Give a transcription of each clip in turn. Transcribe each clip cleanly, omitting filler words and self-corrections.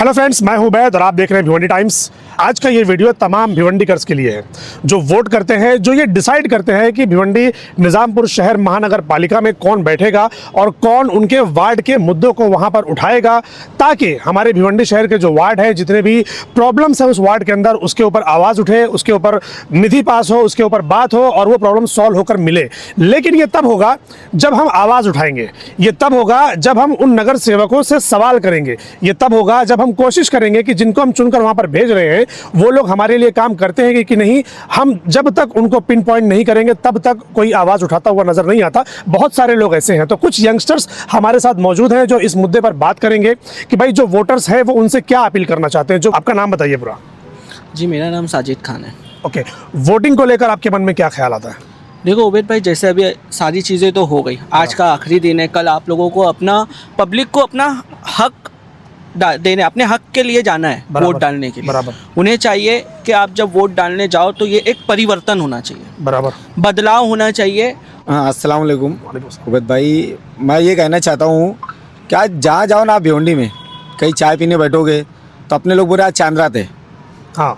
Hello friends, मैं हूं बैद और आप देख रहे हैं भिवंडी टाइम्स। आज का ये वीडियो तमाम भिवंडीकर्स के लिए है जो वोट करते हैं, जो ये डिसाइड करते हैं कि भिवंडी निज़ामपुर शहर महानगर पालिका में कौन बैठेगा और कौन उनके वार्ड के मुद्दों को वहां पर उठाएगा, ताकि हमारे भिवंडी शहर के जो वार्ड है, जितने भी प्रॉब्लम्स हैं उस वार्ड के अंदर, उसके ऊपर आवाज़ उठे, उसके ऊपर निधि पास हो, उसके ऊपर बात हो और वो प्रॉब्लम सॉल्व होकर मिले। लेकिन ये तब होगा जब हम आवाज़ उठाएंगे, ये तब होगा जब हम उन नगर सेवकों से सवाल करेंगे, ये तब होगा जब हम कोशिश करेंगे कि जिनको हम चुनकर वहां पर भेज रहे हैं वो लोग हमारे लिए काम करते हैं कि नहीं। हम जब तक उनको पिन पॉइंट नहीं करेंगे तब तक कोई आवाज़ उठाता हुआ नजर नहीं आता। बहुत सारे लोग ऐसे हैं, तो कुछ यंगस्टर्स हमारे साथ मौजूद हैं जो इस मुद्दे पर बात करेंगे कि भाई जो वोटर्स हैं वो उनसे क्या अपील करना चाहते हैं। जो आपका नाम बताइए पूरा। जी, मेरा नाम साजिद खान है। ओके, वोटिंग को लेकर आपके मन में क्या ख्याल आता है? देखो उबैद भाई, जैसे अभी सारी चीज़ें तो हो गई, आज का आखिरी दिन है। कल आप लोगों को अपना पब्लिक को अपना हक देने, अपने हक के लिए जाना है वोट डालने के लिए। बराबर। उन्हें चाहिए कि आप जब वोट डालने जाओ तो ये एक परिवर्तन होना चाहिए, बराबर, बदलाव होना चाहिए। हाँ, अस्सलाम वालेकुम उबैद भाई। मैं ये कहना चाहता हूँ कि आज जहाँ जाओ ना, आप भिवंडी में कहीं चाय पीने बैठोगे तो अपने लोग बोले आज चांद रात है। हाँ,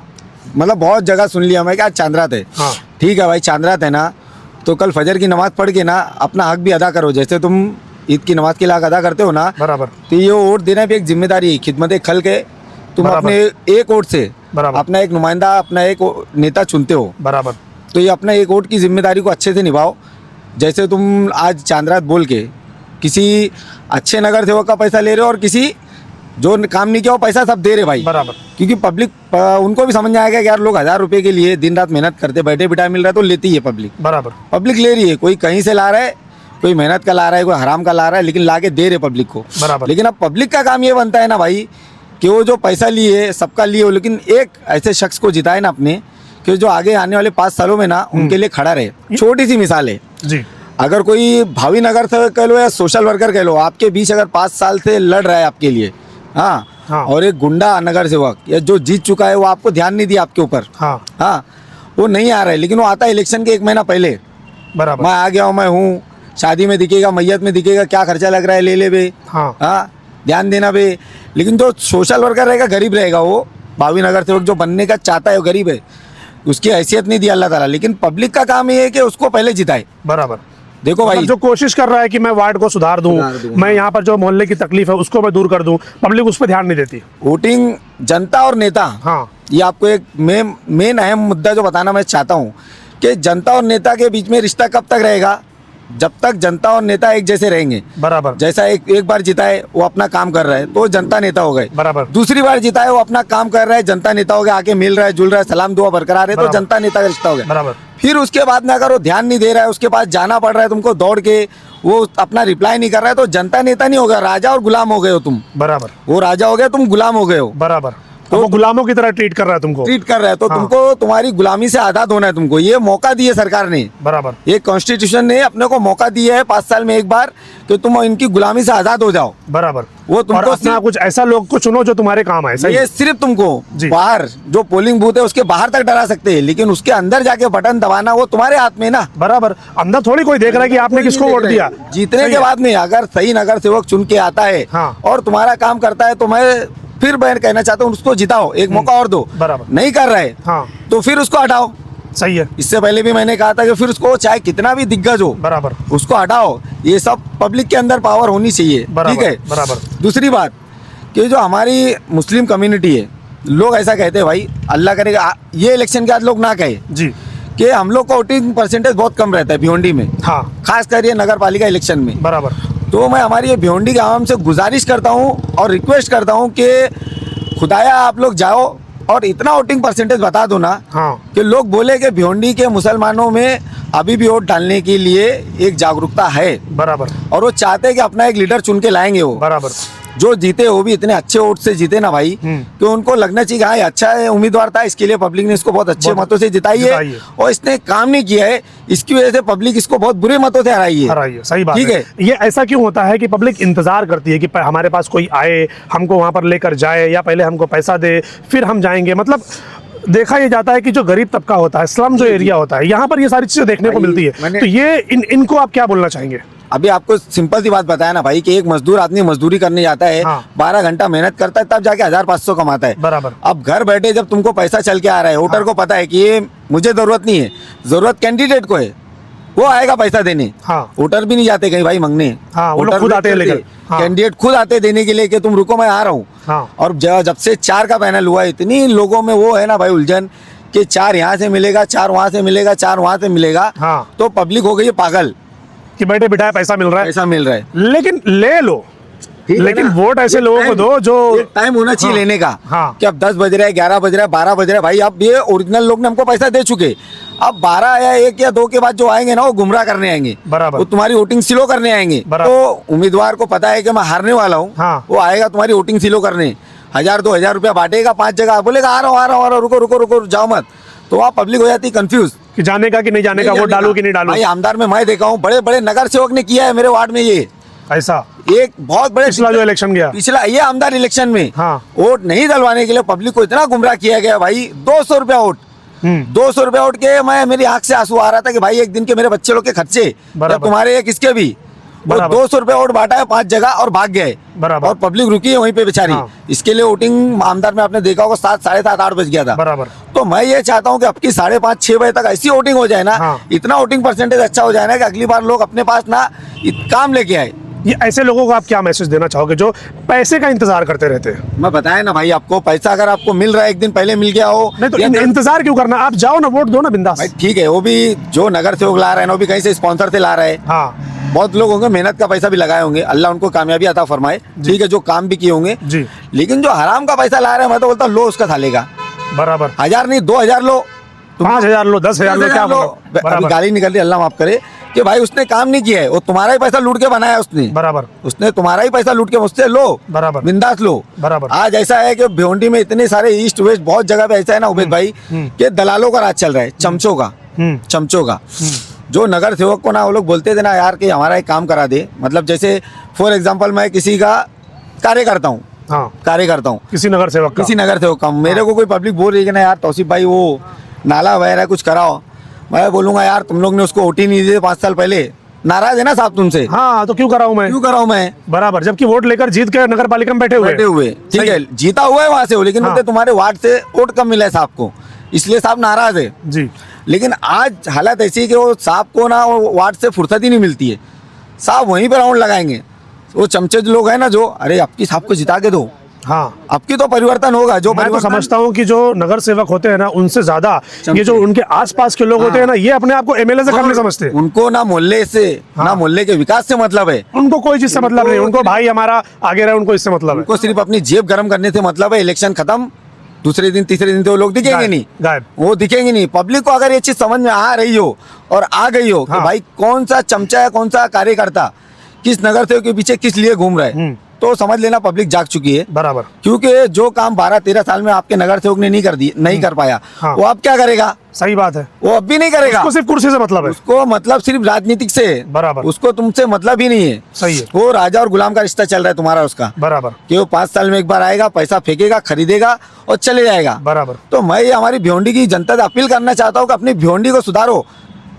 मतलब बहुत जगह सुन लिया मैं कि आज चांद रात है। हाँ, ठीक है भाई, चांद रात है ना, तो कल फजर की नमाज़ पढ़ के ना अपना हक भी अदा करो। जैसे तुम ईद की नमाज के लिए अदा करते हो ना, बराबर। तो ये वोट देना भी एक जिम्मेदारी है, खिदमत खल के तुम अपने एक वोट से अपना एक नुमाइंदा, अपना एक नेता चुनते हो। बराबर। तो ये अपना एक वोट की जिम्मेदारी को अच्छे से निभाओ। जैसे तुम आज चांद रात बोल के किसी अच्छे नगर सेवक का पैसा ले रहे हो और किसी जो काम नहीं किया वो पैसा सब दे रहे भाई। बराबर। क्योंकि पब्लिक उनको भी समझ आएगा कि यार लोग 1000 रुपये के लिए दिन रात मेहनत करते, बैठे बिठाए मिल रहा है तो लेती है पब्लिक। बराबर। पब्लिक ले रही है, कोई कहीं से ला रहा है, कोई मेहनत का ला रहा है, कोई हराम का ला रहा है, लेकिन लाके दे रहे पब्लिक को। बराबर। लेकिन अब पब्लिक का काम ये बनता है ना भाई कि वो जो पैसा लिए सबका लिए हो, लेकिन एक ऐसे शख्स को जिताए ना अपने, कि जो आगे आने वाले 5 सालों में ना उनके लिए खड़ा रहे। छोटी सी मिसाल है जी, अगर कोई भावी नगर से कह लो या सोशल वर्कर कह लो, आपके बीच अगर 5 साल से लड़ रहा है आपके लिए, हाँ, और एक गुंडा नगर सेवक या जो जीत चुका है वो आपको ध्यान नहीं दिया आपके ऊपर, हाँ, वो नहीं आ रहा है, लेकिन वो आता है इलेक्शन के 1 महीना पहले। बराबर। मैं आ गया हूँ, मैं हूँ, शादी में दिखेगा, मैयत में दिखेगा, क्या खर्चा लग रहा है ले ले बे, हाँ, ध्यान देना बे। लेकिन जो सोशल वर्कर रहेगा, गरीब रहेगा, वो भावी नगर सेवक जो बनने का चाहता है वो गरीब है, उसकी हैसियत नहीं दी अल्लाह ताला। लेकिन पब्लिक का काम ये है कि उसको पहले जिताए। बराबर। देखो भाई, जो कोशिश कर रहा है कि मैं वार्ड को सुधार दूं, मैं यहाँ पर जो मोहल्ले की तकलीफ है उसको मैं दूर कर दूं, पब्लिक उस पर ध्यान नहीं देती। वोटिंग जनता और नेता, हाँ, ये आपको एक मेन अहम मुद्दा जो बताना मैं चाहता हूँ कि जनता और नेता के बीच में रिश्ता कब तक रहेगा? जब तक जनता और नेता एक जैसे रहेंगे। बराबर। जैसा एक बार जिताए वो अपना काम कर रहा है तो जनता नेता हो गए। बराबर। दूसरी बार जिताए वो अपना काम कर रहा है, जनता नेता हो गया, आके मिल रहा है, जुल रहा है, सलाम दुआ बरकरार है, तो जनता नेता का रिश्ता हो गया। बराबर। फिर उसके बाद में अगर वो ध्यान नहीं दे रहा है, उसके पास जाना पड़ रहा है तुमको दौड़ के, वो अपना रिप्लाई नहीं कर रहा है, तो जनता नेता नहीं होगा, राजा और गुलाम हो गए हो तुम। बराबर। वो राजा हो गया, तुम गुलाम हो गए हो। बराबर। तो वो गुलामों की तरह ट्रीट कर रहा है तुमको, तो तुमको तुम्हारी गुलामी से आज़ाद होना है। तुमको ये मौका दिए सरकार ने। बराबर। ये कॉन्स्टिट्यूशन ने अपने को मौका दिया है 5 साल में एक बार कि तुम इनकी गुलामी से आज़ाद हो जाओ। बराबर। वो तुमको अपना कुछ ऐसा लोग को चुनो जो तुम्हारे काम है। ये सिर्फ तुमको बाहर जो पोलिंग बूथ है उसके बाहर तक डरा सकते हैं, लेकिन उसके अंदर जाके बटन दबाना वो तुम्हारे हाथ में ना। बराबर। अंदर थोड़ी कोई देख रहा है कि आपने किसको वोट दिया। जीतने के बाद में अगर सही नगर सेवक चुन के आता है और तुम्हारा काम करता है तो मैं फिर मैं कहना चाहता हूँ उसको जिताओ, एक मौका और दो। बराबर। नहीं कर रहे तो फिर उसको हटाओ। सही है। इससे पहले भी मैंने कहा था कि फिर उसको चाहे कितना भी दिग्गज हो, बराबर, उसको हटाओ। ये सब पब्लिक के अंदर पावर होनी चाहिए। ठीक है। बराबर। दूसरी बात कि जो हमारी मुस्लिम कम्युनिटी है, लोग ऐसा कहते हैं भाई, अल्लाह करेगा ये इलेक्शन के बाद लोग ना कहे जी कि हम लोग का वोटिंग परसेंटेज बहुत कम रहता है भिवंडी में, खास कर ये नगर पालिका इलेक्शन में। बराबर। तो मैं हमारी ये भिवंडी के आवाम से गुजारिश करता हूँ और रिक्वेस्ट करता हूँ कि खुदाया आप लोग जाओ और इतना वोटिंग परसेंटेज बता दो ना कि लोग बोले कि भिवंडी के मुसलमानों में अभी भी वोट डालने के लिए एक जागरूकता है। बराबर। और वो चाहते हैं कि अपना एक लीडर चुन के लाएंगे वो। बराबर। जो जीते वो भी इतने अच्छे वोट से जीते ना भाई कि उनको लगना चाहिए हाँ अच्छा है, उम्मीदवार था, इसके लिए पब्लिक ने इसको बहुत अच्छे मतों से जिताई है और इसने काम नहीं किया है, इसकी वजह से पब्लिक इसको बहुत बुरे मतों से हराई है। सही बात। ठीक है। ये ऐसा क्यों होता है कि पब्लिक इंतजार करती है कि हमारे पास कोई आए, हमको वहां पर लेकर जाए, या पहले हमको पैसा दे फिर हम जाएंगे? मतलब देखा ये जाता है कि जो गरीब तबका होता है, स्लम जो एरिया होता है, यहाँ पर ये सारी चीजें देखने को मिलती है। तो ये इनको आप क्या बोलना चाहेंगे? अभी आपको सिंपल सी बात बताया ना भाई कि एक मजदूर आदमी मजदूरी करने जाता है, हाँ। 12 घंटा मेहनत करता है, तब जाके 1500 कमाता है। बराबर। अब घर बैठे जब तुमको पैसा चल के आ रहा है, वोटर को पता है कि ये मुझे जरूरत नहीं है, जरूरत कैंडिडेट को है, वो आएगा पैसा देने। हाँ। वोटर भी नहीं जाते कहीं भाई मांगने, हाँ, वो लोग वोटर खुद भी आते हैं चलते। लेकर। हाँ। कैंडिडेट खुद आते देने के लिए कि तुम रुको मैं आ रहा हूँ। हाँ। और जब से 4 का पैनल हुआ, इतनी लोगों में वो है ना भाई उलझन कि 4 यहाँ से मिलेगा, 4 वहां से मिलेगा, 4 वहां से मिलेगा। हाँ। तो पब्लिक हो गई है पागल कि बैठे बिठाए पैसा मिल रहा है, पैसा मिल रहा है। लेकिन ले लो, ठीक है लेकिन ना? वोट ऐसे एक लोगों को टाइम- दो जो एक टाइम होना चाहिए हाँ, लेने का। हाँ। कि अब 10 बज रहा है, 11 बज रहा है, 12 बज रहा है, भाई अब ये ओरिजिनल लोग ने हमको पैसा दे चुके। अब 12 या 1 या 2 के बाद जो आएंगे ना, वो गुमराह करने आएंगे, बराबर। वो तुम्हारी वोटिंग सिलो करने आएंगे। बराबर। तो उम्मीदवार को पता है कि मैं हारने वाला हूँ, हाँ। वो आएगा तुम्हारी वोटिंग सिलो करने, 1000-2000 रुपया बांटेगा 5 जगह, बोलेगा आ रहा हूँ आ रहा हूँ आ रहा हूँ, रुको रुको रुको जाओ मत। तो वहाँ पब्लिक हो जाती है कंफ्यूज कि जाने का कि नहीं जाने का, वोट डालू कि नहीं डालू। भाई आमदार में मैं देखा हूँ, बड़े बड़े नगर सेवक ने किया है मेरे वार्ड में ये। ऐसा एक बहुत बड़े पिछला जो इलेक्शन गया, पिछला ये आमदार इलेक्शन में हाँ। वोट नहीं डलवाने के लिए पब्लिक को इतना गुमराह किया गया भाई। 200 रुपया वोट, 200 रुपया वोट के मैं मेरी आंख से आंसू आ रहा था कि भाई एक दिन के मेरे बच्चे लोग के खर्चे या बराबर। तुम्हारे या किसके भी, वो बराबर। 200 रुपया वोट बांटा है 5 जगह और भाग गए। बराबर। और पब्लिक रुकी है वहीं पे बेचारी। हाँ। इसके लिए वोटिंग आमदार में आपने देखा होगा 7, 7:30, 8 बज गया था। बराबर। तो मैं ये चाहता हूँ कि अब की 5:30, 6 बजे तक ऐसी वोटिंग हो जाए ना, हाँ। इतना वोटिंग परसेंटेज अच्छा हो जाए ना कि अगली बार लोग अपने पास ना काम लेके आए। ये ऐसे लोगों को आप क्या मैसेज देना चाहोगे जो पैसे का इंतजार करते रहते हैं? मैं बताया ना भाई आपको, पैसा अगर आपको मिल रहा है, एक दिन पहले मिल गया हो नहीं तो या इंतजार क्यों करना, आप जाओ ना, वोट दो ना बिंदास। भाई ठीक है, वो भी जो नगर सेवक ला रहा है ना, वो भी कहीं से स्पॉन्सर से ला रहा है। हाँ बहुत लोग होंगे मेहनत का पैसा भी लगाए होंगे, अल्लाह उनको कामयाबी अता फरमाए, ठीक है, जो काम भी किए होंगे जी। लेकिन जो हराम का पैसा ला रहा है, मैं तो बोलता हूँ लो उसका थालेगा। बराबर। 1000 नहीं 2000 लो, 5000 लो, 10,000 लो, क्या लो। फर्क? अभी बराबर। गाली निकल रही, अल्लाह माफ करे, कि भाई उसने काम नहीं किया है, वो तुम्हारा ही पैसा लूट के बनाया उसने, बराबर। उसने तुम्हारा ही पैसा लूट के मुझसे लो, बराबर। बिंदास लो। बराबर। आज ऐसा है कि भिवंडी में इतने सारे ईस्ट वेस्ट बहुत जगह पे ऐसा है ना उबेद भाई कि दलालों का राज चल रहा है, चमचों का, चमचों का। जो नगर सेवक को ना वो लोग बोलते थे ना यार कि हमारा एक काम करा दे, मतलब जैसे फॉर एग्जाम्पल मैं किसी का कार्य करता हूँ, हाँ, कार्य करता हूँ किसी नगर सेवक का। किसी नगर सेवक का, मेरे को कोई पब्लिक बोल रही है कि ना यार तौसीफ भाई वो नाला वगैरह है कुछ कराओ, मैं बोलूंगा यार तुम लोग ने उसको ओटी नहीं दी 5 साल पहले, नाराज है ना साहब तुमसे, हाँ तो क्यों कराऊं मैं? क्यों कराऊं मैं? बराबर, जबकि वोट लेकर जीत के नगर पालिका में बैठे हुए ठीक है, जीता हुआ है वहां से वो, लेकिन हाँ। बोलते तुम्हारे वार्ड से वोट कम मिला है साहब को, इसलिए साहब नाराज है। जी। लेकिन आज हालत ऐसी है कि वो साहब को ना वो वार्ड से फुर्सत ही नहीं मिलती है, साहब वहीं पे राउंड लगाएंगे। वो चमचे जो लोग हैं ना, जो अरे आपकी साहब को जिता के दो, हाँ, आपकी तो परिवर्तन होगा। जो मैं तो परिवर्तन समझता हूँ कि जो नगर सेवक होते हैं ना, उनसे ज्यादा ये जो उनके आसपास के लोग होते हैं ना, ये अपने आप को एमएलए से कम नहीं समझते। उनको ना मोहल्ले से ना मोहल्ले के विकास से मतलब है, उनको कोई चीज से मतलब नहीं, उनको भाई हमारा आगे रहे, उनको इससे मतलब है। उनको सिर्फ अपनी जेब गर्म करने से मतलब है। इलेक्शन खत्म, दूसरे दिन तीसरे दिन तो वो लोग दिखेंगे नहीं, गायब। वो दिखेंगे नहीं। पब्लिक को अगर ये चीज समझ में आ रही हो और आ गई हो कि भाई कौन सा चमचा है, कौन सा कार्यकर्ता किस नगर सेवक के पीछे किस लिए घूम रहा है, तो समझ लेना पब्लिक जाग चुकी है। बराबर। क्योंकि जो काम 12-13 साल में आपके नगर सेवक ने नहीं कर पाया, हाँ। वो अब क्या करेगा? सही बात है, वो अब भी नहीं करेगा। उसको सिर्फ कुर्सी से मतलब है। उसको मतलब सिर्फ राजनीतिक से, बराबर। उसको तुमसे मतलब ही नहीं है। सही है। वो राजा और गुलाम का रिश्ता चल रहा है तुम्हारा उसका, बराबर। कि वो 5 साल में एक बार आएगा, पैसा फेंकेगा, खरीदेगा और चले जाएगा। बराबर। तो मैं ये हमारी भिवंडी की जनता से अपील करना चाहता हूँ कि अपनी भिवंडी को सुधारो।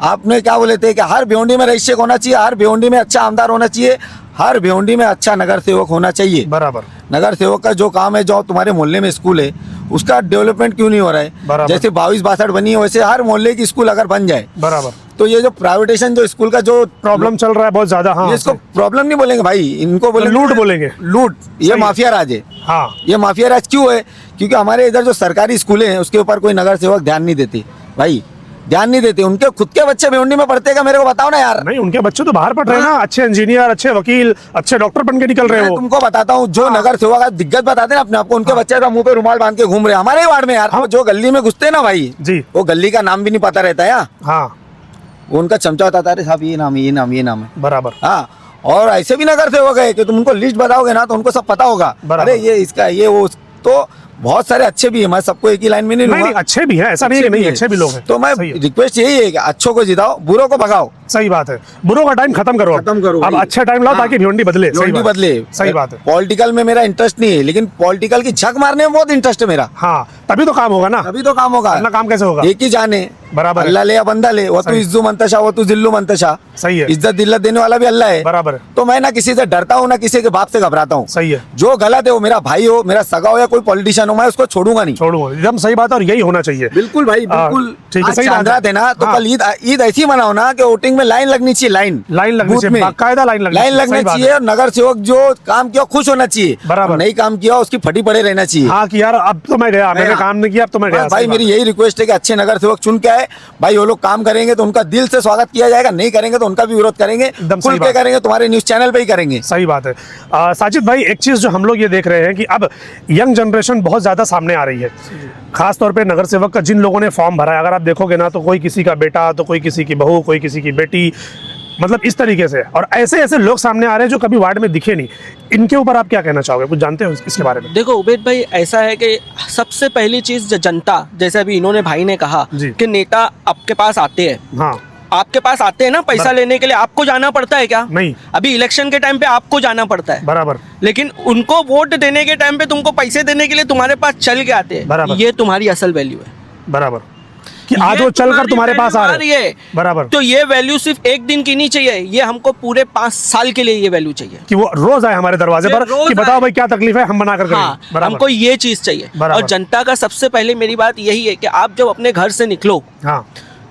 आपने क्या बोले थे कि हर भिवंडी में रजिस्ट्रेशन होना चाहिए, हर भिवंडी में अच्छा आमदार होना चाहिए, हर भिवंडी में अच्छा नगर सेवक होना चाहिए। बराबर। नगर सेवक का जो काम है, जो तुम्हारे मोहल्ले में स्कूल है, उसका डेवलपमेंट क्यों नहीं हो रहा है? बराबर। जैसे 22-62 बनी है, वैसे हर मोहल्ले की स्कूल अगर बन जाए। बराबर। तो ये जो प्राइवेटेशन जो स्कूल का जो प्रॉब्लम चल रहा है बहुत ज्यादा, हाँ, ये इसको प्रॉब्लम नहीं बोलेंगे भाई, इनको बोलेंगे लूट बोलेंगे। लूट। ये सही। माफिया राज है। हाँ, ये माफिया राज क्यों है? क्योंकि हमारे इधर जो सरकारी स्कूलें हैं उसके ऊपर कोई नगर सेवक ध्यान नहीं देते भाई, ध्यान नहीं देते। उनके खुद के बच्चे भिवंडी में पढ़ते हैं क्या? मेरे को बताओ ना यार। नहीं, उनके बच्चे तो बाहर पढ़ रहे हैं ना, अच्छे इंजीनियर, अच्छे वकील, अच्छे डॉक्टर बन के निकल रहे मैं हो। तुमको बताता हूँ, जो नगर सेवक का दिग्गत बताते हैं ना अपने आप को, उनके बच्चे का मुंह पे रुमाल बांध के घूम रहे हैं हमारे ही वार्ड में यार। जो गली में घुसते हैं ना भाई जी, वो गली का नाम भी नहीं पता रहता है। हाँ, वो उनका चमचा बताता है, साहब ये नाम है, ये नाम, ये नाम है। बराबर। हाँ, और ऐसे भी नगर सेवक है कि तुम उनको लिस्ट बताओगे ना तो उनको सब पता होगा, बराबर। अरे ये इसका, ये वो। तो बहुत सारे अच्छे भी है, मैं सबको एक ही लाइन में नहीं नहीं लूंगा। अच्छे भी हैं, ऐसा नहीं है कि नहीं, अच्छे भी लोग हैं। तो मैं सही है। रिक्वेस्ट यही है कि अच्छों को जिताओ, बुरों को भगाओ। सही बात है, बुरों का टाइम खत्म करो, खत्म करो अब भाई। अच्छा टाइम लाओ हाँ। ताकि भिवंडी बदले। सही भिवंडी बात है। बदले। सही बात है। पॉलिटिकल में मेरा इंटरेस्ट नहीं है, लेकिन पॉलिटिकल की झक मारने में बहुत इंटरेस्ट है मेरा। हाँ, तभी तो काम होगा ना, तभी तो काम होगा। अपना काम कैसे होगा? एक ही जाने, बराबर है। अल्लाह ले या बंदा ले, वो तू सही। इज्जू मंतशा, वो तू जिल्लू मंतशा। सही है। इज्जत दिल्लत देने वाला भी अल्लाह है। बराबर है। तो मैं ना किसी से डरता हूँ, ना किसी के बाप से घबराता हूँ। सही है, जो गलत है, वो मेरा भाई हो, मेरा सगा हो या कोई पॉलिटिशियन हो, मैं उसको छोड़ूंगा नहीं। छोड़ूंगा, एकदम सही बात है, और यही होना चाहिए। बिल्कुल भाई, बिल्कुल। ठीक है, आज सही बात चांद है। रात है ना, तो हाँ। कल ईद ऐसी मनाओ ना कि वोटिंग में लाइन लगनी चाहिए। लाइन लगनी बूथ चाहिए, में। बाकायदा लाइन लगनी लाइन चाहिए, लगना सही बात चाहिए, है। और नगर सेवक जो काम किया खुश होना चाहिए। बराबर। और नहीं काम किया उसकी फटी पड़े रहना चाहिए। हाँ कि यार अब तो मैं गया, मैंने काम नहीं किया, अब तो मैं गया। भाई सही मेरी बात है। यही रिक्वेस्ट है कि अच्छे नगर सेवक चुन के आए भाई। वो लोग काम करेंगे तो उनका दिल से स्वागत किया जाएगा, नहीं करेंगे तो उनका भी विरोध करेंगे। एकदम खुल सही के बात। करेंगे, तुम्हारे न्यूज चैनल पे ही करेंगे। सही बात है। साजिद भाई, एक चीज जो हम लोग ये देख रहे हैं कि अब यंग जनरेशन बहुत ज्यादा सामने आ रही है, खास तौर पे नगर सेवक का जिन लोगों ने फॉर्म भरा है, अगर आप देखोगे ना तो कोई किसी का बेटा, तो कोई किसी की बहू, कोई किसी की बेटी, मतलब इस तरीके से, और ऐसे ऐसे लोग सामने आ रहे हैं जो कभी वार्ड में दिखे नहीं। इनके ऊपर आप क्या कहना चाहोगे, कुछ जानते हो इसके बारे में? देखो उबेद भाई, ऐसा है कि सबसे पहली चीज जनता, जैसे अभी इन्होंने भाई ने कहा जी। कि नेता आपके पास आते हैं, हाँ, आपके पास आते हैं ना पैसा लेने के लिए, आपको जाना पड़ता है क्या? नहीं। अभी इलेक्शन के टाइम पे आपको जाना पड़ता है, बराबर। लेकिन उनको वोट देने के टाइम पे तुमको पैसे देने के लिए तुम्हारे पास चल के आते बराबर। हैं। ये तुम्हारी असल वैल्यू है। बराबर, कि आज ये वो चलकर तुम्हारी तुम्हारे पास आ value रहे हैं। बराबर, तो ये वैल्यू सिर्फ एक दिन की नहीं चाहिए, ये हमको पूरे 5 साल के लिए ये वैल्यू चाहिए। कि वो रोज आए हमारे दरवाजे ये पर रोज कि बताओ आए। भाई क्या तकलीफ है, हम बना कर हाँ, करेंगे। बराबर। हमको ये चीज चाहिए। बराबर। और जनता का सबसे पहले मेरी बात यही है कि आप जब अपने घर से निकलो हाँ,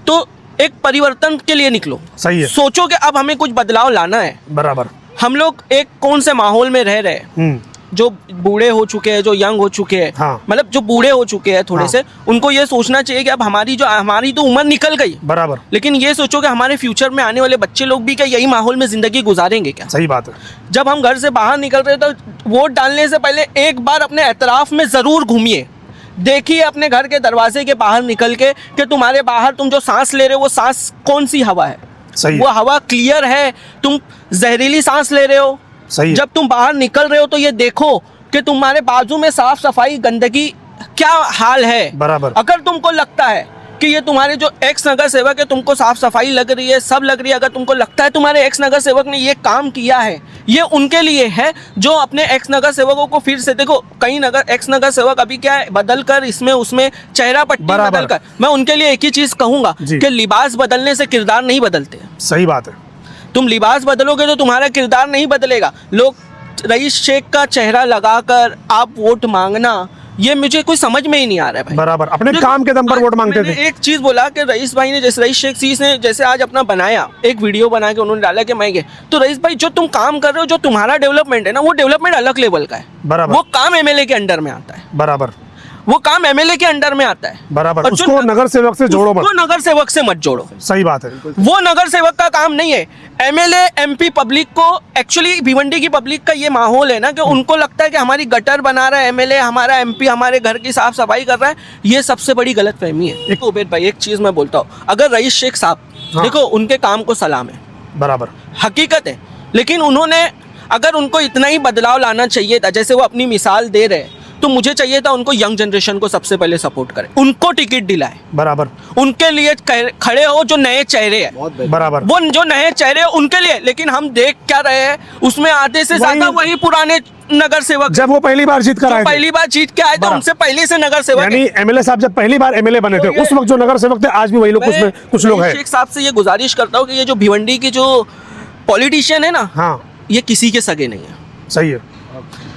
तो एक परिवर्तन के लिए निकलो। सही है। सोचो कि अब हमें कुछ बदलाव लाना है। बराबर। हम लोग एक कौन से माहौल में रह रहे हैं, जो बूढ़े हो चुके हैं, जो यंग हो चुके हैं, हाँ। मतलब जो बूढ़े हो चुके हैं थोड़े हाँ। से, उनको ये सोचना चाहिए कि अब हमारी तो उम्र निकल गई, बराबर, लेकिन ये सोचो कि हमारे फ्यूचर में आने वाले बच्चे लोग भी क्या यही माहौल में जिंदगी गुजारेंगे क्या? सही बात है। जब हम घर से बाहर निकल रहे हैं तो वोट डालने से पहले एक बार अपने एतराफ में जरूर घूमिए, देखिए अपने घर के दरवाजे के बाहर निकल के कि तुम्हारे बाहर तुम जो सांस ले रहे हो वो सांस कौन सी हवा है। सही वो है। हवा क्लियर है, तुम जहरीली सांस ले रहे हो। सही है। जब तुम बाहर निकल रहे हो तो ये देखो कि तुम्हारे बाजू में साफ सफाई, गंदगी क्या हाल है। बराबर। अगर तुमको लगता है कि ये तुम्हारे जो एक्स नगर सेवक है, तुमको साफ सफाई लग रही है, सब लग रही है, अगर तुमको लगता है तुम्हारे एक्स नगर सेवक ने ये काम किया है, ये उनके लिए है जो अपने एक्स नगर सेवकों को फिर से देखो, कई एक्स नगर सेवक अभी क्या है, बदल कर इसमें उसमें चेहरा पट्टी बराबर। बदल कर, मैं उनके लिए एक ही चीज कहूंगा जी। कि लिबास बदलने से किरदार नहीं बदलते। सही बात है। तुम लिबास बदलोगे तो तुम्हारा किरदार नहीं बदलेगा। लोग रईस शेख का चेहरा लगाकर आप वोट मांगना, ये मुझे कोई समझ में ही नहीं आ रहा है भाई। बराबर, अपने देखो, काम के दम पर आज वोट मांगते मैंने थे। एक चीज बोला कि रईस भाई ने, जैसे रईस शेख सीस ने जैसे आज अपना बनाया एक वीडियो बना के उन्होंने डाला कि मैं ये, तो रईस भाई जो तुम काम कर रहे हो, जो तुम्हारा डेवलपमेंट है ना, वो डेवलपमेंट अलग लेवल का है। बराबर। वो काम एमएलए के अंडर में आता है, बराबर, वो काम एमएलए के अंडर में आता है। बराबर, और जो उसको नगर सेवक से जोड़ो मत। उसको नगर सेवक से मत जोड़ो। सही बात है। वो नगर सेवक का काम नहीं है। एमएलए एमपी पब्लिक को, एक्चुअली भिवंडी की पब्लिक का ये माहौल है ना कि उनको लगता है कि हमारी गटर बना रहा है एमएलए, हमारा एमपी हमारे घर की साफ सफाई कर रहा है। ये सबसे बड़ी गलतफहमी है। देखो उबेद भाई, एक चीज मैं बोलता हूँ, अगर रईस शेख साहब, हाँ। देखो उनके काम को सलाम है, बराबर, हकीकत है, लेकिन उन्होंने, अगर उनको इतना ही बदलाव लाना चाहिए था, जैसे वो अपनी मिसाल दे रहे हैं, तो मुझे चाहिए था उनको यंग जनरेशन को सबसे पहले सपोर्ट करें, उनको टिकट दिलाए, बराबर, उनके लिए खड़े हो जो नए चेहरे हैं, बराबर, वो जो नए चेहरे हैं उनके लिए। लेकिन हम देख क्या रहे हैं, उसमें आधे से ज्यादा वही पुराने नगर सेवक, जब वो पहली बार जीत कर आए थे, पहली बार जीत के आए थे, बराबर। उनसे पहले से नगर सेवक यानी एमएलए साहब जब पहली बार एमएलए बने थे, तो ये- उस वक्त जो नगर सेवक थे, आज भी वही लोग, उसमें कुछ लोग हैं। शेख साहब से ये गुजारिश करता हूँ कि ये जो भिवंडी की जो पॉलिटिशियन है ना, हाँ, ये किसी के सगे नहीं है, सही है।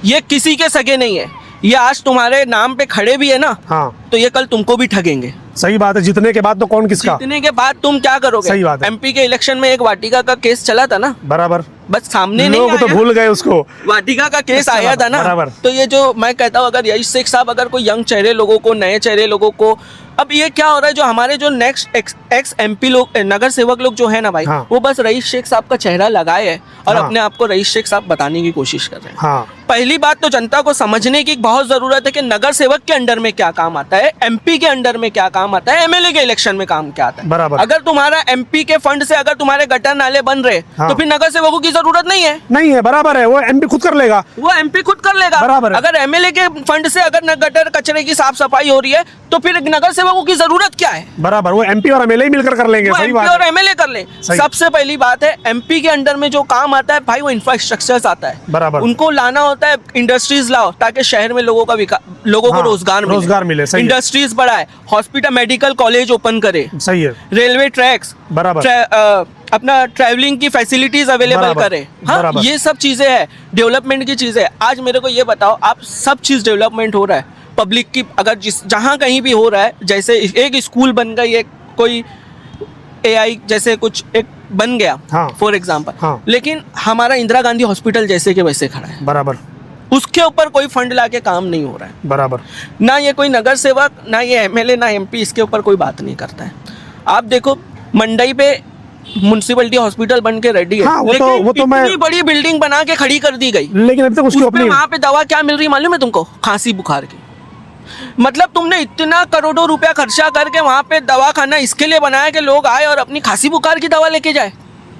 ये किसी के सगे नहीं है। ये आज तुम्हारे नाम पे खड़े भी है ना, हाँ, तो ये कल तुमको भी ठगेंगे। सही बात है। जीतने के बाद तो कौन किसका। जीतने के बाद तुम क्या करोगे? सही बात है। एमपी के इलेक्शन में एक वाटिका का केस चला था ना, बराबर, बस सामने नहीं लोग तो आया। भूल गए उसको। वाटिका का केस आया था ना, बराबर। तो ये जो मैं कहता हूँ, अगर रईस शेख साहब अगर कोई यंग चेहरे लोगों को, नए चेहरे लोगों को अब ये क्या हो रहा है, जो हमारे जो नेक्स्ट एक्स एमपी लोग, नगर सेवक लोग जो है ना भाई, हाँ। वो बस रईस शेख साहब का चेहरा लगाए है और हाँ। अपने आप को रईस शेख साहब बताने की कोशिश कर रहे हैं। हाँ। पहली बात तो जनता को समझने की बहुत जरूरत है कि नगर सेवक के अंडर में क्या काम आता है, एमपी के अंडर में क्या काम आता है, एमएलए के इलेक्शन में काम क्या आता है। बराबर। अगर तुम्हारा एमपी के फंड से अगर तुम्हारे गटर नाले बन रहे, हाँ। तो फिर नगर सेवकों की जरूरत नहीं है। नहीं है, बराबर है, वो एमपी खुद कर लेगा। वो एमपी खुद कर लेगा। बराबर है। अगर एमएलए के फंड से अगर गटर कचरे की साफ सफाई हो रही है, तो फिर नगर सेवकों की जरूरत क्या है? बराबर, वो एमपी और एमएलए मिलकर कर लेंगे। वो सही एमपी बात और है। एमएलए कर ले। सही। सबसे पहली बात है, एमपी के अंडर में जो काम आता है भाई, वो इंफ्रास्ट्रक्चर आता है। बराबर। उनको लाना होता है, इंडस्ट्रीज लाओ ताकि शहर में लोगों को हाँ, रोजगार मिले। सही है। इंडस्ट्रीज बढ़ाए, हॉस्पिटल मेडिकल कॉलेज ओपन करे, सही है। रेलवे ट्रैक्स, बराबर। अपना ट्रैवलिंग की फैसिलिटीज अवेलेबल बराबर। करे। हाँ, बराबर। ये सब चीजें हैं, डेवलपमेंट की चीजें हैं। आज मेरे को ये बताओ, आप सब चीज डेवलपमेंट हो रहा है पब्लिक की, अगर जहाँ कहीं भी हो रहा है, जैसे एक स्कूल बन गई, एक कोई एआई जैसे कुछ एक बन गया हाँ। फॉर एग्जाम्पल, हाँ। लेकिन हमारा इंदिरा गांधी हॉस्पिटल जैसे के वैसे खड़ा है, बराबर। उसके ऊपर कोई फंड लाके काम नहीं हो रहा है। बराबर। ना ये कोई नगर सेवक, ना ये एमएलए, ना एमपी इसके ऊपर कोई बात नहीं करता है। आप देखो मंडई पे म्युनिसिपलिटी हॉस्पिटल बन के रेडी है, हाँ, वो लेकिन तो मैं, इतनी बड़ी बिल्डिंग बना के खड़ी कर दी गई, लेकिन अभी तक उसकी उसमें ओपनिंग, वहाँ पे दवा क्या मिल रही मालूम है तुमको? खांसी बुखार की। मतलब तुमने इतना करोड़ों रुपया खर्चा करके वहाँ पे दवा खाना इसके लिए बनाया कि लोग आए और अपनी खांसी बुखार की दवा लेके जाए।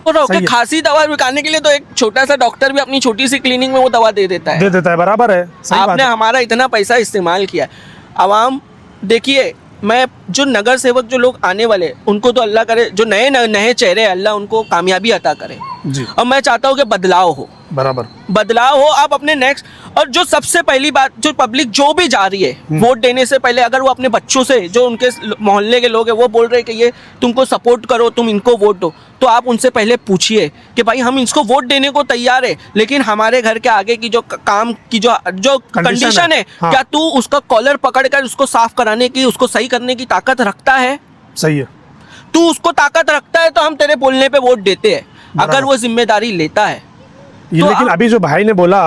और सही है। खांसी दवा बिकाने के लिए तो एक छोटा सा डॉक्टर भी अपनी छोटी सी क्लिनिक में वो दवा दे देता है। दे देता है। बराबर है। सही बात आपने है। हमारा इतना पैसा इस्तेमाल किया है। आवाम देखिए, मैं जो नगर सेवक जो लोग आने वाले, उनको तो अल्लाह करे, जो नए नए चेहरे अल्लाह उनको कामयाबी अता करे। जी। और मैं चाहता हूँ कि बदलाव हो, बराबर। बदलाव हो। आप अपने नेक्स्ट, और जो सबसे पहली बात, जो पब्लिक जो भी जा रही है वोट देने से पहले, अगर वो अपने बच्चों से, जो उनके मोहल्ले के लोग हैं, वो बोल रहे हैं कि ये तुमको सपोर्ट करो, तुम इनको वोट दो, तो आप उनसे पहले पूछिए कि भाई हम इसको वोट देने को तैयार है, लेकिन हमारे घर के आगे की जो काम की जो कंडीशन है, हाँ। क्या तू उसका कॉलर पकड़ कर उसको साफ कराने की, उसको सही करने की ताकत रखता है? सही है। तू उसको ताकत रखता है तो हम तेरे बोलने पे वोट देते हैं, अगर वो जिम्मेदारी लेता है ये तो लेकिन अभी जो भाई ने बोला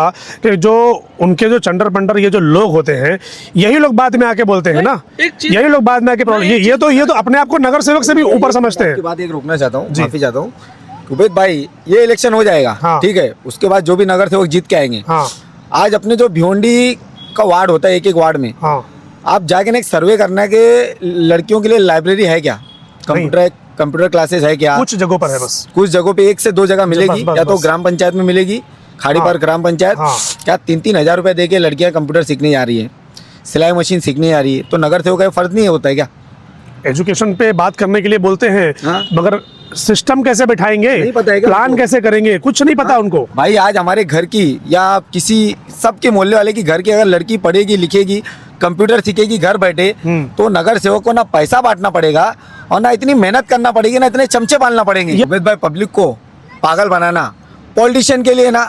कि जो उनके जो चंडर पंडर ये जो लोग होते हैं, यही लोग बाद में आके बोलते हैं ना, एक चीज- यही लोग बाद में आके प्रॉब्लम, ये तो अपने आप को नगर सेवक से भी ऊपर समझते हैं। आपकी बात एक रोकना चाहता हूँ, जी। माफी चाहता हूँ उबैद भाई, ये इलेक्शन हो जाएगा, हाँ। ठीक है, उसके बाद जो भी नगर सेवक जीत के आएंगे, हाँ। आज अपने जो भिवंडी का वार्ड होता है, एक एक वार्ड में हाँ। आप जाके ना एक सर्वे करना है कि लड़कियों के लिए लाइब्रेरी है क्या, कंप्यूटर क्लासेस है क्या, कुछ जगहों पर है बस, कुछ जगहों पे 1 से 2 जगह मिलेगी, बस, या तो बस। ग्राम पंचायत में मिलेगी, खाड़ी हाँ। पर ग्राम पंचायत, हाँ। क्या 3-3 हजार रुपए दे के लड़कियां कंप्यूटर सीखने जा रही है, सिलाई मशीन सीखने जा रही है, तो नगर सेवक का ये फर्ज नहीं होता है क्या? एजुकेशन पे बात करने के लिए बोलते हैं, हाँ। मगर सिस्टम कैसे बैठाएंगे, नहीं पता है क्या प्लान उनको? कैसे करेंगे, कुछ नहीं पता उनको। भाई आज हमारे घर की या किसी सबके मोहल्ले वाले की घर की अगर लड़की पढ़ेगी लिखेगी कंप्यूटर सीखेगी घर बैठे, तो नगर सेवक को ना पैसा बांटना पड़ेगा और ना इतनी मेहनत करना पड़ेगी, ना इतने चमचे पालना पड़ेंगे। उबैद भाई, पब्लिक को पागल बनाना पॉलिटिशियन के लिए ना,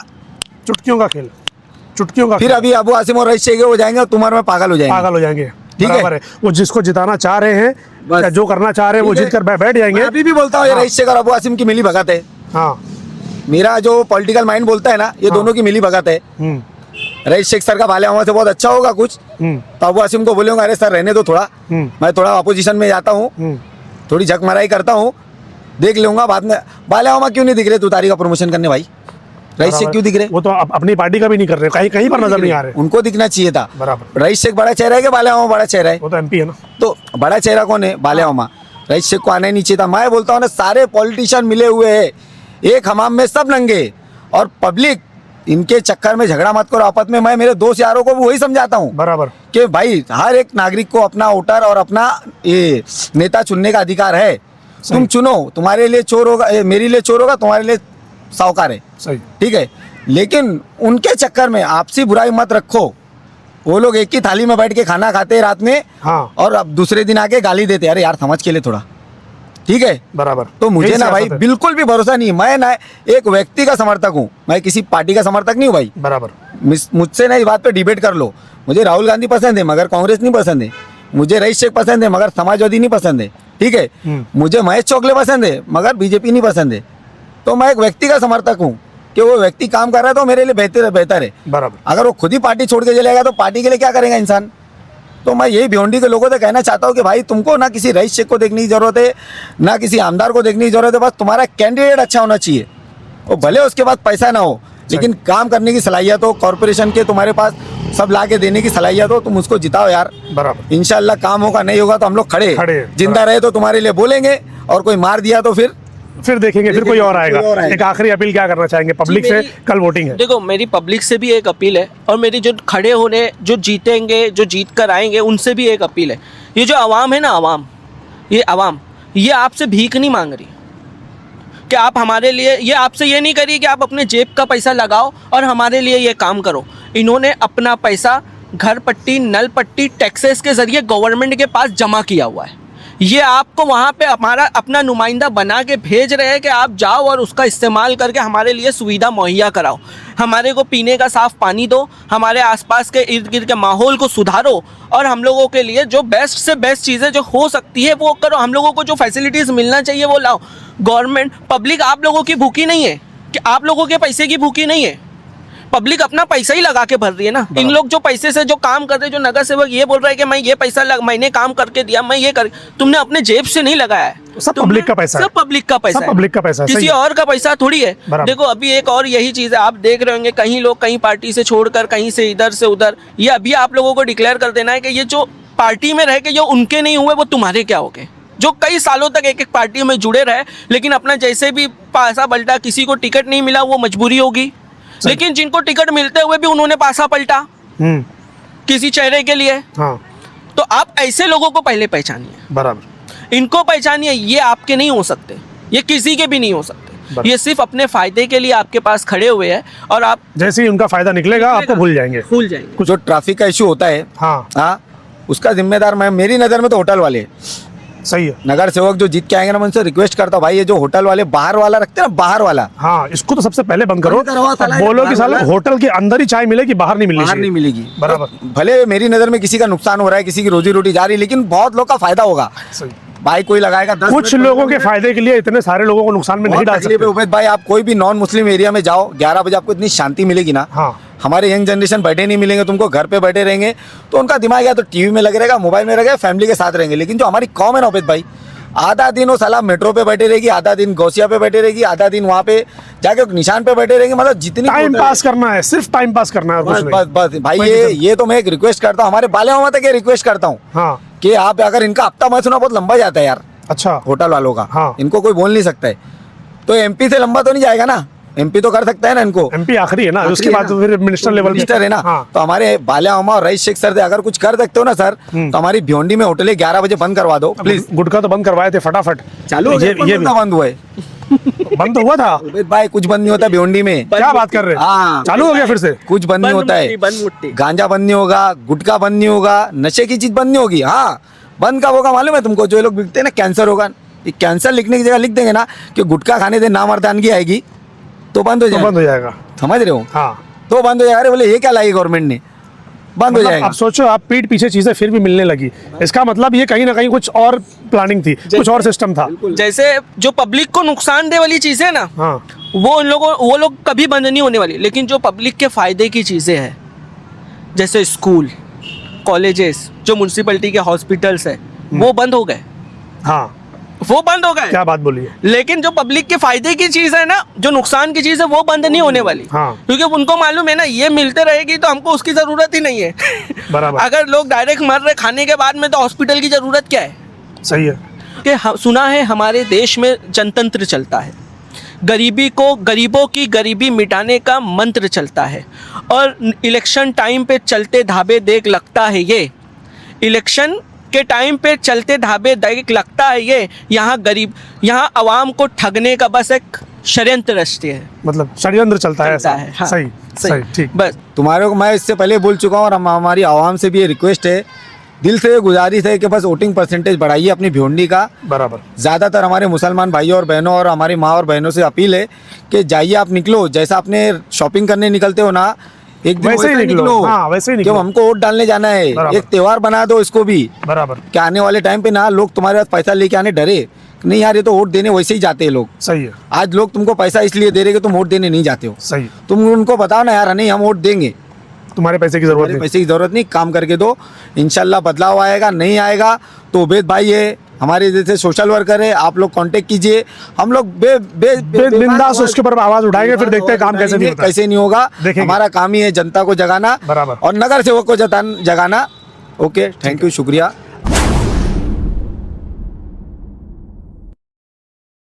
चुटकियों का खेल, चुटकियों का फिर खेल। अभी अबू आसिम और रईस शेख हो जाएंगे और तुम्हारे में पागल हो जाएंगे। पागल हो जाएंगे। ठीक है। बराबर है। वो जिसको जिताना चाह रहे हैं बस। या जो करना चाह रहे हैं वो ठीक है। जीत कर बैठ जाएंगे। मैं अभी भी बोलता हूँ ये हाँ। रईस शेख और अबू आसिम की मिली भगत है। हाँ। मेरा जो पॉलिटिकल माइंड बोलता है ना, ये हाँ। दोनों की मिली भगत है। हम्म। रईस शेख सर का बालियामा से बहुत अच्छा होगा कुछ, तो अबू आसिम को बोलूंगा अरे सर रहने दो थोड़ा, मैं थोड़ा अपोजिशन में जाता हूँ, थोड़ी झकमराई करता हूँ, देख लूंगा बाद में। बालियामा क्यों नहीं दिख रहे तुतारी का प्रमोशन करने भाई? रईस शेख क्यों दिख रहे? वो तो अपनी पार्टी का भी नहीं कर रहे, कहीं कहीं पर नजर नहीं आ रहे। उनको दिखना चाहिए था। बराबर। रईस शेख बड़ा चेहरा है कि बालियामा बड़ा चेहरा है? वो तो एमपी है ना। तो बड़ा चेहरा कौन है? बालियामा। रईस शेख को आना ही नहीं चाहिए था। मैं बोलता हूँ ना, सारे पॉलिटिशियन मिले हुए हैं एक हमाम में, सब नंगे, और पब्लिक इनके चक्कर में झगड़ा मत करो आपस में। मैं मेरे दोस्त यारों को भी वही समझाता हूँ बराबर कि भाई हर एक नागरिक को अपना वोटर और अपना ये नेता चुनने का अधिकार है। तुम चुनो, तुम्हारे लिए चोर होगा, मेरे लिए चोर होगा, तुम्हारे लिए साहूकार है, सही। ठीक है, लेकिन उनके चक्कर में आपसी बुराई मत रखो। वो लोग एक ही थाली में बैठ के खाना खाते हैं रात में, हाँ। और अब दूसरे दिन आके गाली देते, अरे यार समझ के लिए थोड़ा, ठीक है। बराबर। तो मुझे यही ना भाई सियासत है। बिल्कुल भी भरोसा नहीं। मैं ना एक व्यक्ति का समर्थक हूँ, मैं किसी पार्टी का समर्थक नहीं हूँ भाई। बराबर। मुझसे ना इस बात पे डिबेट कर लो। मुझे राहुल गांधी पसंद है मगर कांग्रेस नहीं पसंद है। मुझे रईस शेख पसंद है मगर समाजवादी नहीं पसंद है, ठीक है। मुझे महेश चोकले पसंद है मगर बीजेपी नहीं पसंद है। तो मैं एक व्यक्ति का समर्थक हूँ कि वो व्यक्ति काम कर रहा है तो मेरे लिए बेहतर है। बराबर। अगर वो खुद ही पार्टी छोड़ के चलेगा तो पार्टी के लिए क्या करेगा इंसान? तो मैं यही भिवंडी के लोगों से कहना चाहता हूँ कि भाई तुमको ना किसी रईस शेख को देखने की जरूरत है, ना किसी आमदार को देखने की जरूरत है, बस तुम्हारा कैंडिडेट अच्छा होना चाहिए। और भले उसके पास पैसा ना हो, लेकिन काम करने की सलाहियत हो, कॉर्पोरेशन के तुम्हारे पास सब ला के देने की सलाहियत हो, तुम उसको जिताओ यार। बराबर। इंशाल्लाह काम होगा, नहीं होगा तो हम लोग खड़े जिंदा रहे तो तुम्हारे लिए बोलेंगे, और कोई मार दिया तो फिर देखेंगे, फिर कोई और आएगा। एक आखिरी अपील क्या करना चाहेंगे पब्लिक से? कल वोटिंग है। देखो, मेरी पब्लिक से भी एक अपील है, और मेरी जो खड़े होने, जो जीतेंगे, जो जीत कर आएंगे, उनसे भी एक अपील है। ये जो आवाम है ना, आवाम ये आपसे भीख नहीं मांग रही कि आप हमारे लिए, ये आपसे ये नहीं करिए कि आप अपने जेब का पैसा लगाओ और हमारे लिए ये काम करो। इन्होंने अपना पैसा घर पट्टी, नल पट्टी, टैक्सेस के ज़रिए गवर्नमेंट के पास जमा किया हुआ है। ये आपको वहाँ पे हमारा अपना नुमाइंदा बना के भेज रहे हैं कि आप जाओ और उसका इस्तेमाल करके हमारे लिए सुविधा मुहैया कराओ, हमारे को पीने का साफ़ पानी दो, हमारे आसपास के इर्द गिर्द के माहौल को सुधारो, और हम लोगों के लिए जो बेस्ट से बेस्ट चीज़ें जो हो सकती है वो करो। हम लोगों को जो फैसिलिटीज़ मिलना चाहिए वो लाओ। गवर्नमेंट, पब्लिक आप लोगों की भूखी नहीं है, कि आप लोगों के पैसे की भूखी नहीं है। पब्लिक अपना पैसा ही लगा के भर रही है ना। इन लोग जो पैसे से जो काम कर रहे हैं, जो नगर सेवक ये बोल रहा है कि मैं ये पैसा मैंने काम करके दिया, मैं ये कर, तुमने अपने जेब से नहीं लगाया है, सब पब्लिक का पैसा है। सब पब्लिक का पैसा है, पब्लिक का पैसा है, किसी और का पैसा थोड़ी है। देखो, अभी एक और यही चीज है, आप देख रहे होंगे कहीं लोग कहीं पार्टी से छोड़कर कहीं से इधर से उधर, ये अभी आप लोगों को डिक्लेयर कर देना है कि ये जो पार्टी में रह के जो उनके नहीं हुए वो तुम्हारे क्या हो गए। जो कई सालों तक एक एक पार्टी में जुड़े रहे, लेकिन अपना जैसे भी पासा पलटा, किसी को टिकट नहीं मिला वो मजबूरी होगी, लेकिन जिनको टिकट मिलते हुए भी उन्होंने पासा पलटा किसी चेहरे के लिए। हाँ। तो आप ऐसे लोगों को पहले पहचानिए, बराबर, इनको पहचानिए। ये आपके नहीं हो सकते, ये किसी के भी नहीं हो सकते, ये सिर्फ अपने फायदे के लिए आपके पास खड़े हुए हैं, और आप जैसे ही उनका फायदा निकलेगा आपको भूल जाएंगे। कुछ जो ट्रैफिक का इशू होता है, हाँ, उसका जिम्मेदार मैं, मेरी नज़र में तो होटल वाले। सही है। नगर सेवक जो जीत के आएंगे ना, मैं उनसे रिक्वेस्ट करता हूँ भाई, ये जो होटल वाले बाहर वाला रखते हैं ना, बाहर वाला, हाँ, इसको तो सबसे पहले बंद करो। बोलो कि साला होटल के अंदर ही चाय मिलेगी, बाहर नहीं मिलेगी, बाहर नहीं मिलेगी। बराबर। भले मेरी नजर में किसी का नुकसान हो रहा है, किसी की रोजी रोटी जा रही है, लेकिन बहुत लोग का फायदा होगा। भाई कोई लगाएगा 10 कुछ लोगों के फायदे के लिए इतने सारे लोगों को नुकसान में नहीं डाल सकते। उमेद भाई, आप कोई भी नॉन मुस्लिम एरिया में जाओ, 11 बजे आपको इतनी शांति मिलेगी ना। हाँ। हमारे यंग जनरेशन बैठे नहीं मिलेंगे तुमको, घर पे बैठे रहेंगे, तो उनका दिमाग या तो टीवी में लगे रहेगा, मोबाइल में रहेगा, फैमिली के साथ रहेंगे। लेकिन जो हमारी कौम है ना उमेद भाई, आधा दिन वो साला मेट्रो पे बैठे रहेगी, आधा दिन गौसिया पे बैठे रहेगी, आधा दिन वहाँ पे जाके निशान पे बैठे रहेंगे। मतलब जितनी टाइम पास करना है, सिर्फ टाइम पास करना है, बस बस बस भाई। ये तो मैं एक रिक्वेस्ट करता हूँ, हमारे बाले मामा तक ये रिक्वेस्ट करता हूँ, हाँ, कि आप अगर इनका हफ्ता मत सुना, बहुत लंबा जाता है यार। अच्छा, होटल वालों का, हाँ, इनको कोई बोल नहीं सकता है, तो एमपी से लंबा तो नहीं जाएगा ना, एमपी तो कर सकता है ना इनको, एमपी आखिरी है ना, उसके बाद तो फिर मिनिस्टर लेवल मिनिस्टर है ना। हाँ। तो हमारे बाल्या मामा और रईस शेख सर से अगर कुछ कर सकते हो ना सर, तो हमारी भिवंडी में होटलें 11 बजे बंद करवा दो प्लीज। गुटखा तो बंद करवाए थे फटाफट, चालू ये बंद हुआ है। बंद तो हुआ था भाई, कुछ बंद नहीं होता भिवंडी में। क्या बात कर रहे हैं? हाँ, चालू हो गया फिर से? कुछ बंद नहीं होता है, गांजा बंद नहीं होगा, गुटखा बंद नहीं होगा, नशे की चीज बंद नहीं होगी। हाँ, बंद कब होगा मालूम है तुमको? जो लोग बिकते हैं ना, कैंसर होगा, कैंसर लिखने की जगह लिख देंगे ना कि गुटखा खाने से नामर्दानगी आएगी, तो बंद हो जाएगा। बंद हो जाएगा, समझ रहे हो? हाँ, तो बंद हो जाएगा। अरे बोले ये क्या लाई गवर्नमेंट ने, बंद हो जाएगा। अब सोचो, आप पीठ पीछे चीजें फिर भी मिलने लगी, इसका मतलब ये कहीं ना कहीं कुछ और प्लानिंग थी, कुछ और सिस्टम था। जैसे जो पब्लिक को नुकसान दे वाली चीजें ना, हाँ, वो लोग कभी बंद नहीं होने वाली। लेकिन जो पब्लिक के फायदे की चीजें हैं, जैसे स्कूल, कॉलेजेस, जो म्युनिसिपैलिटी के हॉस्पिटल्स है, वो बंद हो गए। हाँ, वो बंद हो गए। क्या बात बोली है? लेकिन जो पब्लिक के फायदे की चीज है ना, जो नुकसान की चीज है, वो बंद नहीं होने वाली। हाँ। क्योंकि उनको मालूम है ना, ये मिलते रहेगी तो हमको उसकी जरूरत ही नहीं है। बराबर। अगर लोग डायरेक्ट मर रहे खाने के बाद में, तो हॉस्पिटल की जरूरत क्या है? सही है। कि सुना है हमारे देश में जनतंत्र चलता है, गरीबों की गरीबी मिटाने का मंत्र चलता है, और इलेक्शन टाइम पे चलते धाबे देख लगता है ये, इलेक्शन के टाइम पे चलते धाबे देख लगता है ये, यहाँ आवाम को ठगने का बस एक षड्यंत्र रचते है, मतलब षड्यंत्र चलता है। हाँ, सही, ठीक। बस तुम्हारे को मैं इससे पहले बोल चुका हूँ, और हमारी आवाम से भी ये रिक्वेस्ट है, दिल से गुजारिश है कि बस वोटिंग परसेंटेज बढ़ाइए अपनी भिवंडी का। बराबर। ज़्यादातर हमारे मुसलमान भाइयों और बहनों और हमारी माँ और बहनों से अपील है कि जाइए, आप निकलो, जैसा आपने शॉपिंग करने निकलते हो ना, एक दिन वैसे ही निकलो। हाँ, वैसे ही निकलो। जब हमको वोट डालने जाना है, एक त्योहार बना दो इसको भी। बराबर। कि आने वाले टाइम पे ना लोग तुम्हारे पास पैसा लेके आने डरे, नहीं यार ये तो वोट देने वैसे ही जाते हैं लोग। सही है। आज लोग तुमको पैसा इसलिए दे रहे कि तुम वोट देने नहीं जाते हो। सही। तुम उनको बताओ ना यार, नहीं हम वोट देंगे, तुम्हारे पैसे की जरूरत हमारे नहीं। पैसे की जरूरत नहीं, काम करके दो, इंशाल्लाह बदलाव आएगा। नहीं आएगा तो उबैद भाई है, हमारे जैसे सोशल वर्कर है, आप लोग कांटेक्ट कीजिए, हम लोग बिंदास उसके ऊपर आवाज उठाएंगे, फिर देखते हैं काम कैसे नहीं होता है। कैसे नहीं होगा। देखेंगे। हमारा काम ही है जनता को जगाना बराबर। और नगर सेवक को जगाना। ओके, थैंक यू, शुक्रिया।